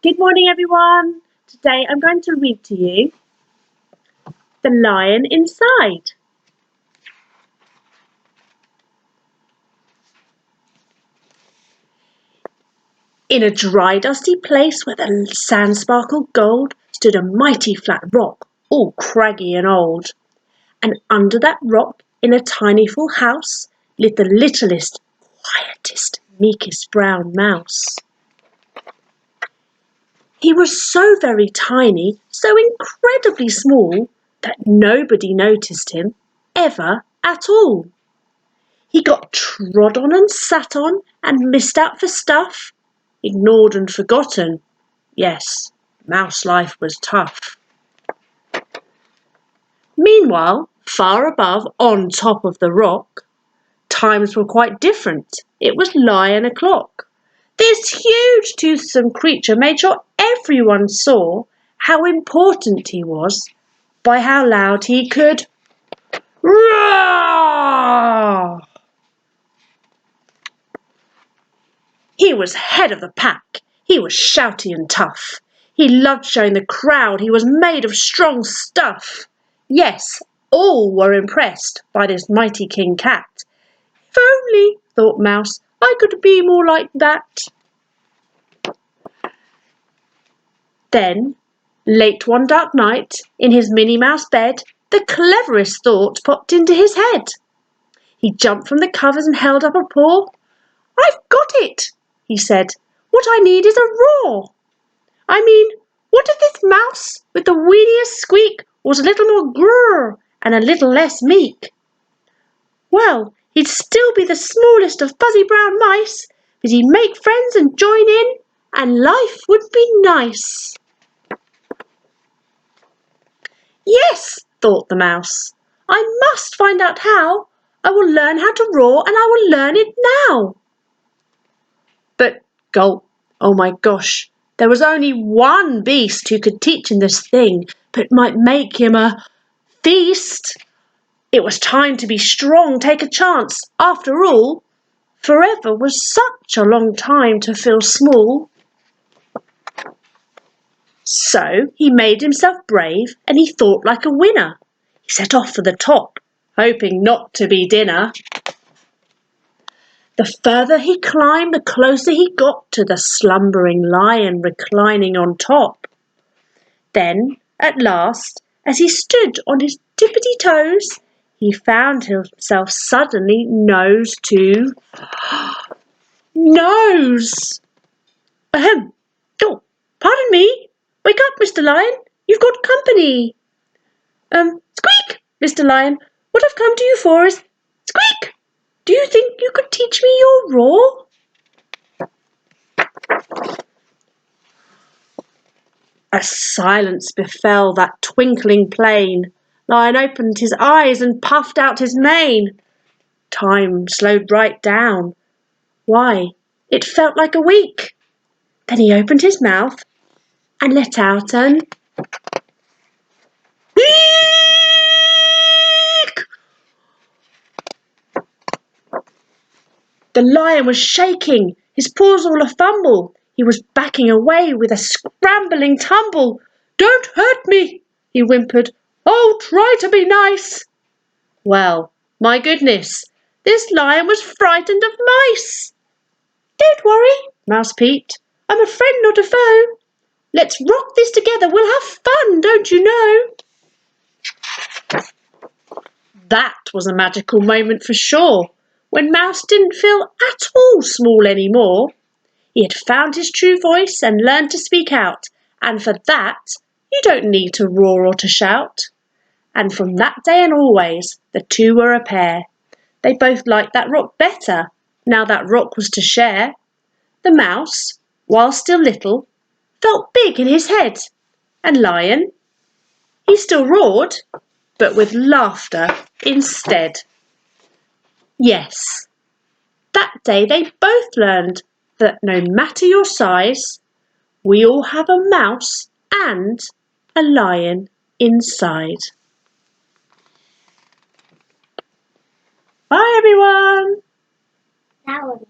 Good morning, everyone. Today I'm going to read to you The Lion Inside. In a dry, dusty place where the sand sparkled gold stood a mighty flat rock, all craggy and old. And under that rock, in a tiny full house, lived the littlest, quietest, meekest brown mouse. He was so very tiny, so incredibly small, that nobody noticed him ever at all. He got trod on and sat on and missed out for stuff, ignored and forgotten. Yes, mouse life was tough. Meanwhile, far above, on top of the rock, times were quite different. It was Lion o'clock. This huge toothsome creature made sure everyone saw how important he was by how loud he could roar. He was head of the pack. He was shouty and tough. He loved showing the crowd he was made of strong stuff. Yes, all were impressed by this mighty King Cat. If only, thought Mouse, I could be more like that. Then, late one dark night, in his Minnie Mouse bed, the cleverest thought popped into his head. He jumped from the covers and held up a paw. I've got it, he said. What I need is a roar. I mean, what if this mouse with the weeniest squeak was a little more grrr and a little less meek? Well, he'd still be the smallest of fuzzy brown mice, but he'd make friends and join in, and life would be nice. Yes, thought the mouse, I must find out how. I will learn how to roar, and I will learn it now. But, gulp, oh my gosh, there was only one beast who could teach him this thing, but might make him a feast. It was time to be strong, take a chance. After all, forever was such a long time to feel small. So he made himself brave and he thought like a winner. He set off for the top, hoping not to be dinner. The further he climbed, the closer he got to the slumbering lion reclining on top. Then, at last, as he stood on his tippity toes, he found himself suddenly nose to nose. Ahem! Oh, pardon me. Wake up, Mr. Lion. You've got company. Squeak, Mr. Lion. What I've come to you for is squeak. Do you think you could teach me your roar? A silence befell that twinkling plain. Lion opened his eyes and puffed out his mane. Time slowed right down. Why, it felt like a week. Then he opened his mouth and let out an eek! The lion was shaking, his paws all a fumble. He was backing away with a scrambling tumble. Don't hurt me, he whimpered. Oh, try to be nice. Well, my goodness, this lion was frightened of mice. Don't worry, Mouse peeped. I'm a friend, not a foe. Let's rock this together, we'll have fun, don't you know? That was a magical moment for sure, when Mouse didn't feel at all small any more. He had found his true voice and learned to speak out, and for that you don't need to roar or to shout. And from that day and always, the two were a pair. They both liked that rock better, now that rock was to share. The mouse, while still little, felt big in his head, and Lion, he still roared, but with laughter instead. Yes, that day they both learned that no matter your size, we all have a mouse and a lion inside. Bye everyone! That was